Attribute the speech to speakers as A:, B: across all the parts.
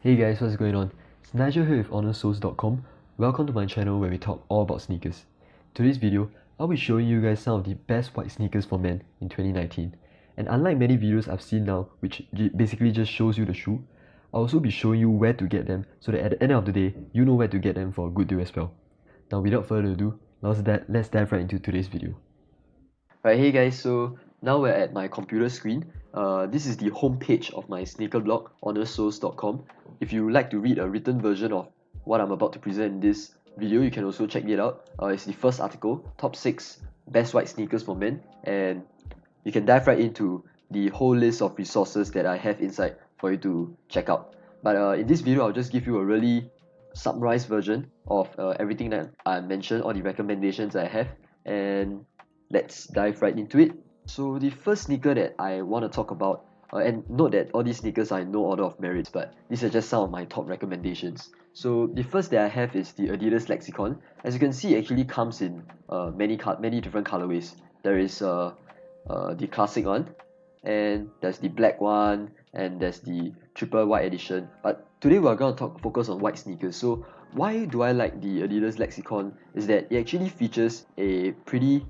A: Hey guys, what's going on? It's Nigel here with honorsoles.com. Welcome to my channel where we talk all about sneakers. Today's video, I'll be showing you guys some of the best white sneakers for men in 2019. And unlike many videos I've seen now, which basically just shows you the shoe, I'll also be showing you where to get them so that at the end of the day, you know where to get them for a good deal as well. Now without further ado, let's dive right into today's video. Right, hey guys, so now we're at my computer screen. This is the home page of my sneaker blog, honorsoles.com. If you like to read a written version of what I'm about to present in this video, you can also check it out. It's the first article, Top 6 Best White Sneakers for Men, and you can dive right into the whole list of resources that I have inside for you to check out. But in this video, I'll just give you a really summarized version of everything that I mentioned, all the recommendations I have, and let's dive right into it. So the first sneaker that I want to talk about, and note that all these sneakers are in no order of merits, but these are just some of my top recommendations. So the first that I have is the Adidas Lexicon. As you can see, it actually comes in many different colorways. There is the classic one, and there's the black one, and there's the triple white edition. But today we're going to focus on white sneakers. So why do I like the Adidas Lexicon is that it actually features a pretty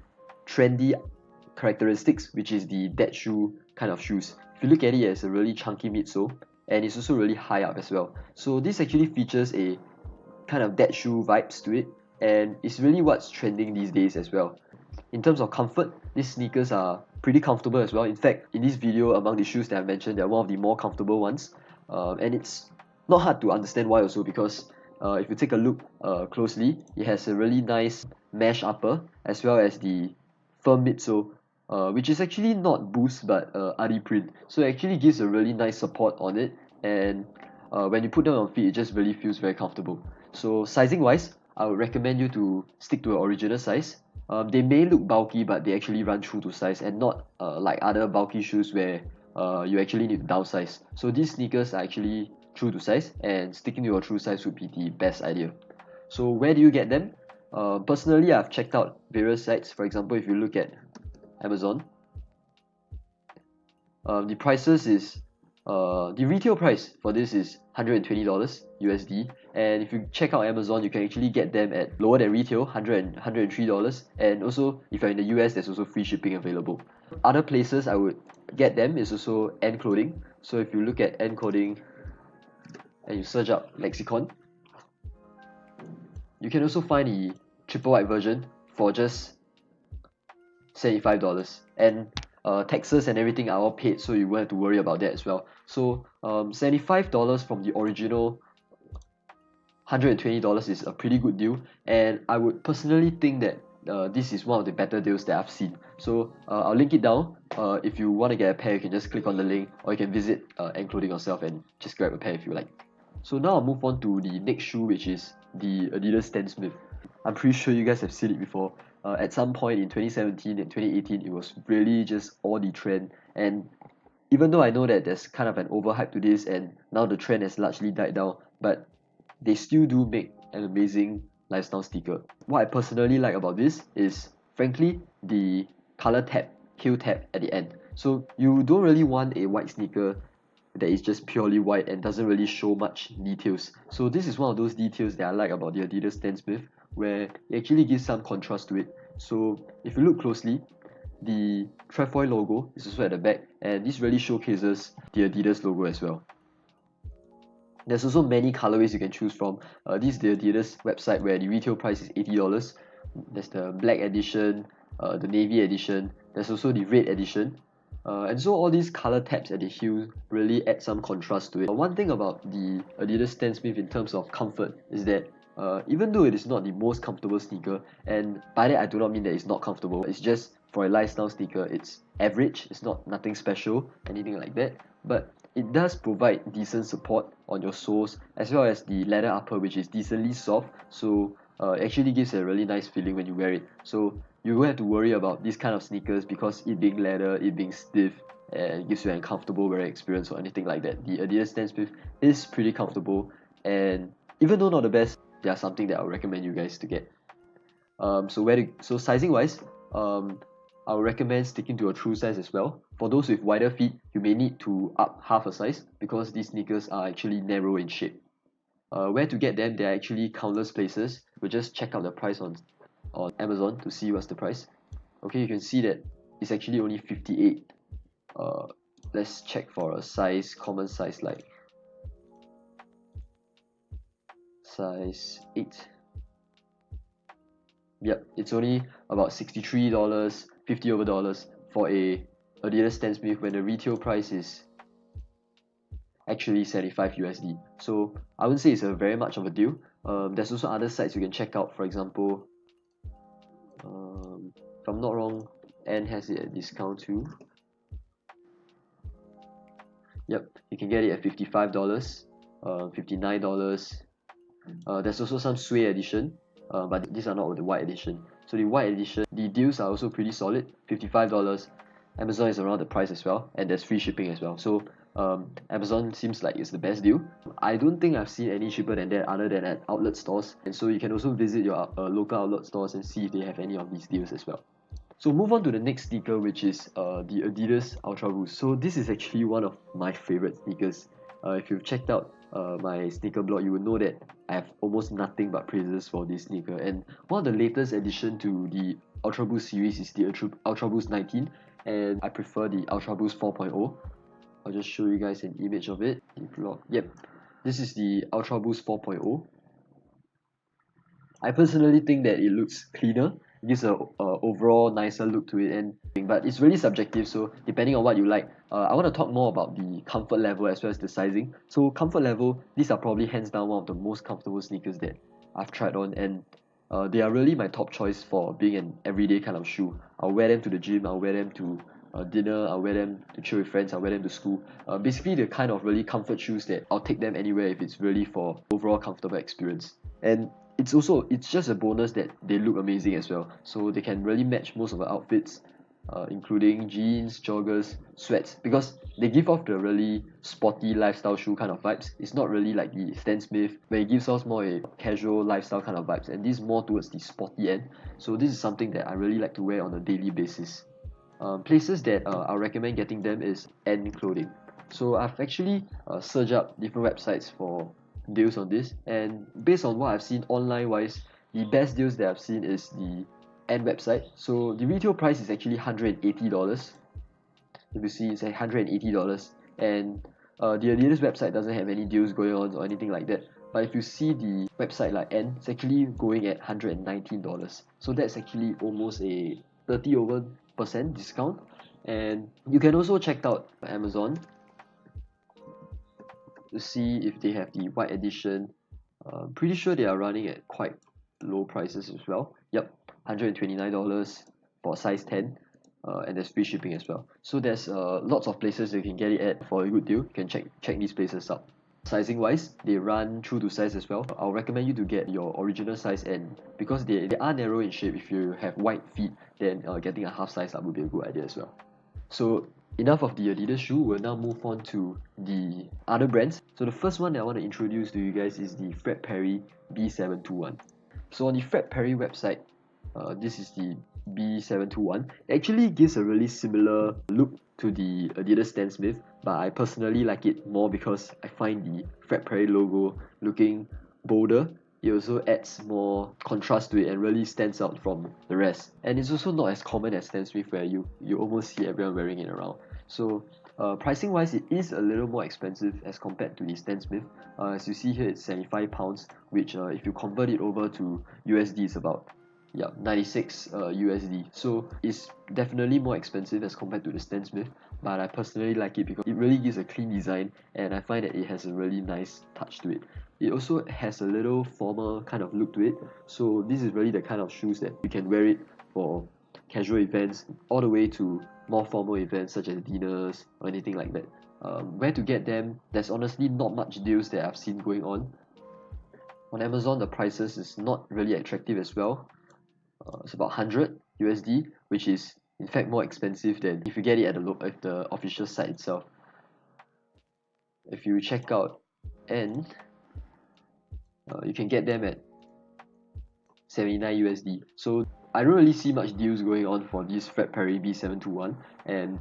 A: trendy characteristics, which is the dead shoe kind of shoes. If you look at it, it's a really chunky midsole, and it's also really high up as well. So this actually features a kind of dead shoe vibes to it, and it's really what's trending these days as well. In terms of comfort, these sneakers are pretty comfortable as well. In fact, in this video, among the shoes that I mentioned, they're one of the more comfortable ones, and it's not hard to understand why also, because if you take a look closely, it has a really nice mesh upper as well as the firm midsole, which is actually not boost but Adi print. So it actually gives a really nice support on it, and when you put them on feet, it just really feels very comfortable. So sizing wise, I would recommend you to stick to an original size. They may look bulky, but they actually run true to size, and not like other bulky shoes where you actually need to downsize. So these sneakers are actually true to size, and sticking to your true size would be the best idea. So where do you get them? Personally, I've checked out various sites. For example, if you look at Amazon, the prices is the retail price for this is $120 USD, and if you check out Amazon, you can actually get them at lower than retail, $103, and also if you're in the US, there's also free shipping available. Other places I would get them is also N Clothing. So if you look at N Clothing and you search up Lexicon, you can also find the triple white version for just $75, and taxes and everything are all paid, so you won't have to worry about that as well. So $75 from the original $120 is a pretty good deal, and I would personally think that this is one of the better deals that I've seen. So I'll link it down. If you want to get a pair, you can just click on the link, or you can visit N Clothing yourself and just grab a pair if you like. So now I'll move on to the next shoe, which is the Adidas Stan Smith. I'm pretty sure you guys have seen it before. At some point in 2017 and 2018, it was really just all the trend. And even though I know that there's kind of an overhype to this, and now the trend has largely died down, but they still do make an amazing lifestyle sneaker. What I personally like about this is, frankly, the color tab, heel tab at the end. So you don't really want a white sneaker that is just purely white and doesn't really show much details. So this is one of those details that I like about the Adidas Stan Smith, where it actually gives some contrast to it. So if you look closely, the trefoil logo is also at the back, and this really showcases the Adidas logo as well. There's also many colorways you can choose from. This is the Adidas website, where the retail price is $80. There's the black edition, the navy edition, there's also the red edition. And so all these color tabs at the heel really add some contrast to it. One thing about the Adidas Stan Smith in terms of comfort is that even though it is not the most comfortable sneaker, and by that I do not mean that it's not comfortable, it's just for a lifestyle sneaker, it's average, it's not nothing special, anything like that, but it does provide decent support on your soles, as well as the leather upper, which is decently soft, so it actually gives a really nice feeling when you wear it. So you won't have to worry about these kind of sneakers because it being leather, it being stiff, and it gives you an uncomfortable wearing experience or anything like that. The Adidas Stan Smith is pretty comfortable, and even though not the best, they are something that I would recommend you guys to get. So sizing wise, I would recommend sticking to a true size as well. For those with wider feet, you may need to up half a size because these sneakers are actually narrow in shape. Where to get them? There are actually countless places. We'll just check out the price on Amazon to see what's the price. Okay, you can see that it's actually only 58. Uh, let's check for a size, common size like size 8. Yep, it's only about $63, 50 over dollars for a Adidas Stan Smith when the retail price is actually 75 USD. So I wouldn't say it's a very much of a deal. There's also other sites you can check out. For example, if I'm not wrong, N has it at discount too. Yep, you can get it at $55, $59. There's also some Sway edition, but these are not the white edition. So the white edition, the deals are also pretty solid. $55. Amazon is around the price as well, and there's free shipping as well. So Amazon seems like it's the best deal. I don't think I've seen any cheaper than that other than at outlet stores. And so you can also visit your local outlet stores and see if they have any of these deals as well. So move on to the next sneaker, which is the Adidas Ultra Boost. So this is actually one of my favorite sneakers. If you've checked out my sneaker blog, you will know that I have almost nothing but praises for this sneaker. And one of the latest addition to the Ultra Boost series is the Ultra Boost 19, and I prefer the Ultra Boost 4.0. I'll just show you guys an image of it. Yep, this is the Ultra Boost 4.0. I personally think that it looks cleaner, it gives a overall nicer look to it, and but it's really subjective. So depending on what you like, I want to talk more about the comfort level as well as the sizing. So comfort level, these are probably hands down one of the most comfortable sneakers that I've tried on, and they are really my top choice for being an everyday kind of shoe. I'll wear them to the gym, I'll wear them to dinner, I'll wear them to chill with friends, I'll wear them to school. Basically the kind of really comfort shoes that I'll take them anywhere if it's really for overall comfortable experience. And it's just a bonus that they look amazing as well. So they can really match most of our outfits, including jeans, joggers, sweats, because they give off the really sporty lifestyle shoe kind of vibes. It's not really like the Stan Smith where it gives us more a casual lifestyle kind of vibes, and this is more towards the sporty end. So this is something that I really like to wear on a daily basis. Places that I recommend getting them is N Clothing. So I've actually searched up different websites for deals on this, and based on what I've seen online wise, the best deals that I've seen is the N website. So the retail price is actually $180. If you see, it's like $180, and the Adidas website doesn't have any deals going on or anything like that. But if you see the website like N, it's actually going at $119. So that's actually almost a 30% discount. And you can also check out Amazon to see if they have the white edition. Pretty sure they are running at quite low prices as well. Yep, $129 for size 10, and there's free shipping as well. So there's lots of places you can get it at for a good deal. You can check these places out. Sizing wise, they run true to size as well. I'll recommend you to get your original size, and because they are narrow in shape, if you have wide feet, then getting a half size up would be a good idea as well. So enough of the Adidas shoe, we'll now move on to the other brands. So the first one that I want to introduce to you guys is the Fred Perry B721. So on the Fred Perry website, this is the B721. It actually gives a really similar look to the Adidas Stan Smith, but I personally like it more because I find the Fred Perry logo looking bolder. It also adds more contrast to it and really stands out from the rest. And it's also not as common as Stan Smith where you almost see everyone wearing it around. So pricing wise, it is a little more expensive as compared to the Stan Smith. As you see here, it's £75, which if you convert it over to USD, it's about 96 USD. So it's definitely more expensive as compared to the Stan Smith, but I personally like it because it really gives a clean design, and I find that it has a really nice touch to it. It also has a little formal kind of look to it, so this is really the kind of shoes that you can wear it for casual events all the way to more formal events such as dinners or anything like that. Where to get them? There's honestly not much deals that I've seen going on. On Amazon, the prices is not really attractive as well. It's about 100 USD, which is in fact more expensive than if you get it at the official site itself. If you check out N, you can get them at 79 USD. So I don't really see much deals going on for this Fred Perry B721, and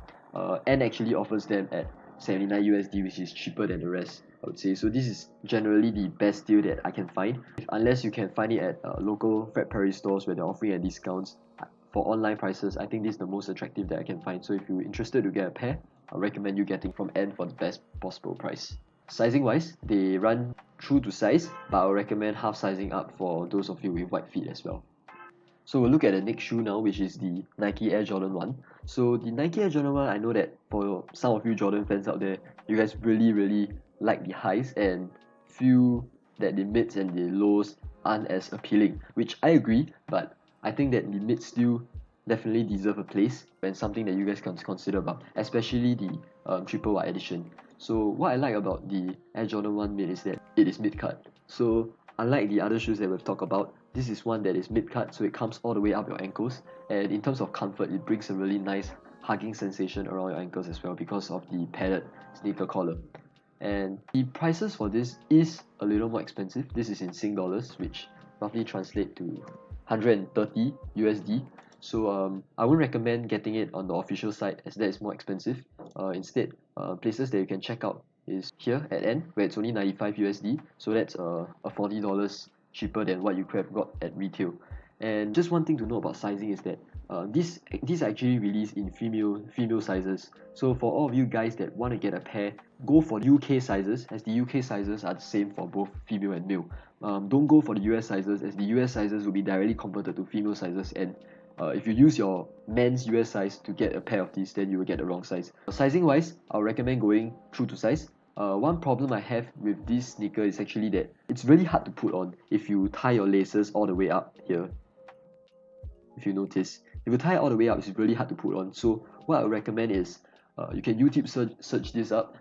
A: N actually offers them at 79 USD, which is cheaper than the rest, I would say. So this is generally the best deal that I can find, unless you can find it at local Fred Perry stores where they're offering at discounts. For online prices, I think this is the most attractive that I can find. So if you're interested to get a pair, I recommend you getting from N for the best possible price. Sizing wise, they run true to size, but I'll recommend half sizing up for those of you with white feet as well. So we'll look at the next shoe now, which is the Nike Air Jordan 1. So the Nike Air Jordan 1, I know that for some of you Jordan fans out there, you guys really like the highs and feel that the mids and the lows aren't as appealing, which I agree, but I think that the mids still definitely deserve a place and something that you guys can consider about, especially the triple white edition. So what I like about the Air Jordan 1 mid is that it is mid-cut. So unlike the other shoes that we've talked about, this is one that is mid-cut, so it comes all the way up your ankles, and in terms of comfort, it brings a really nice hugging sensation around your ankles as well because of the padded sneaker collar. And the prices for this is a little more expensive. This is in Sing dollars, which roughly translate to 130 USD. So I wouldn't recommend getting it on the official site, as that is more expensive. Instead, places that you can check out is here at N, where it's only 95 USD, so that's a $40 cheaper than what you could have got at retail. And just one thing to know about sizing is that these are actually released in female sizes. So for all of you guys that want to get a pair, go for UK sizes, as the UK sizes are the same for both female and male. Don't go for the US sizes, as the US sizes will be directly converted to female sizes, and if you use your men's US size to get a pair of these, then you will get the wrong size. Sizing wise, I'll recommend going true to size. One problem I have with this sneaker is actually that it's really hard to put on if you tie your laces all the way up here. If you notice, if you tie it all the way up, it's really hard to put on. So what I would recommend is you can YouTube search this up.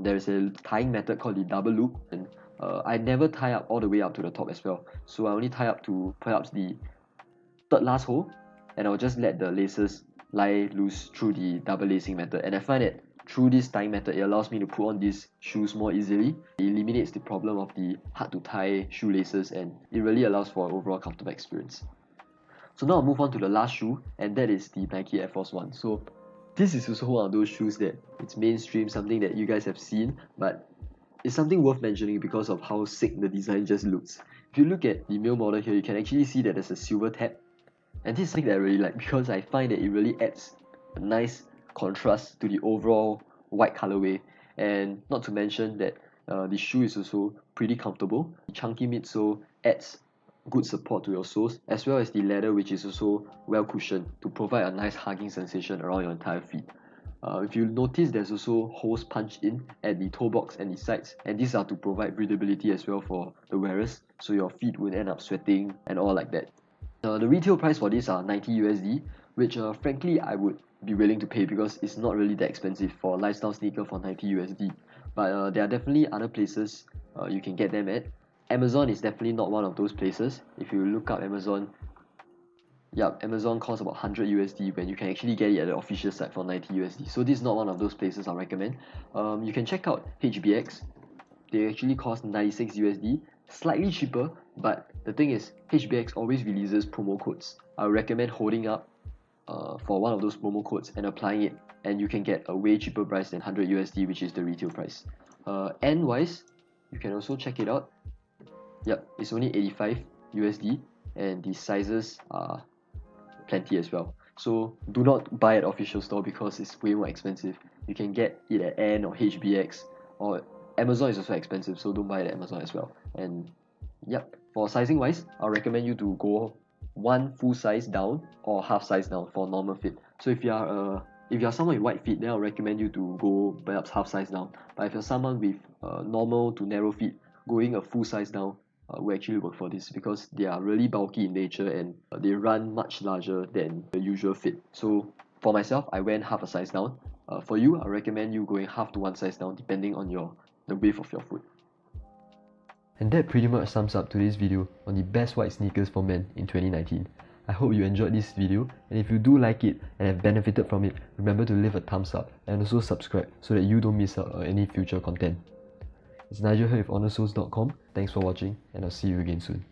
A: There's a tying method called the double loop, and I never tie up all the way up to the top as well. So I only tie up to perhaps the third last hole, and I'll just let the laces lie loose through the double lacing method. And I find that through this tying method, it allows me to put on these shoes more easily. It eliminates the problem of the hard to tie shoelaces, and it really allows for an overall comfortable experience. So now I'll move on to the last shoe, and that is the Nike Air Force 1. So this is also one of those shoes that it's mainstream, something that you guys have seen, but it's something worth mentioning because of how sick the design just looks. If you look at the male model here, you can actually see that there's a silver tab, and this is something that I really like because I find that it really adds a nice contrast to the overall white colorway. And not to mention that the shoe is also pretty comfortable. The chunky midsole adds good support to your soles, as well as the leather, which is also well cushioned to provide a nice hugging sensation around your entire feet. If you notice, there's also holes punched in at the toe box and the sides, and these are to provide breathability as well for the wearers, so your feet won't end up sweating and all like that. The retail price for these are 90 USD, which frankly I would be willing to pay because it's not really that expensive for a lifestyle sneaker for 90 USD. But there are definitely other places you can get them at. Amazon is definitely not one of those places. If you look up Amazon, Amazon costs about 100 USD when you can actually get it at the official site for 90 USD. So this is not one of those places I recommend. You can check out HBX. They actually cost 96 USD, slightly cheaper, but the thing is, HBX always releases promo codes. I would recommend holding up for one of those promo codes and applying it, and you can get a way cheaper price than 100 USD, which is the retail price. N wise, you can also check it out. Yep, it's only 85 USD, and the sizes are plenty as well. So do not buy at official store because it's way more expensive. You can get it at N or HBX, or Amazon is also expensive, so don't buy it at Amazon as well. And yep, for sizing wise, I'll recommend you to go one full size down or half size down for normal fit. So if you are someone with white feet, then I'll recommend you to go perhaps half size down. But if you're someone with normal to narrow feet, going a full size down will actually work for this because they are really bulky in nature and they run much larger than the usual fit. So for myself, I went half a size down. For you, I recommend you going half to one size down depending on the width of your foot. And that pretty much sums up today's video on the best white sneakers for men in 2019. I hope you enjoyed this video, and if you do like it and have benefited from it, remember to leave a thumbs up and also subscribe so that you don't miss out on any future content. It's Nigel here with honorsoles.com. Thanks for watching, and I'll see you again soon.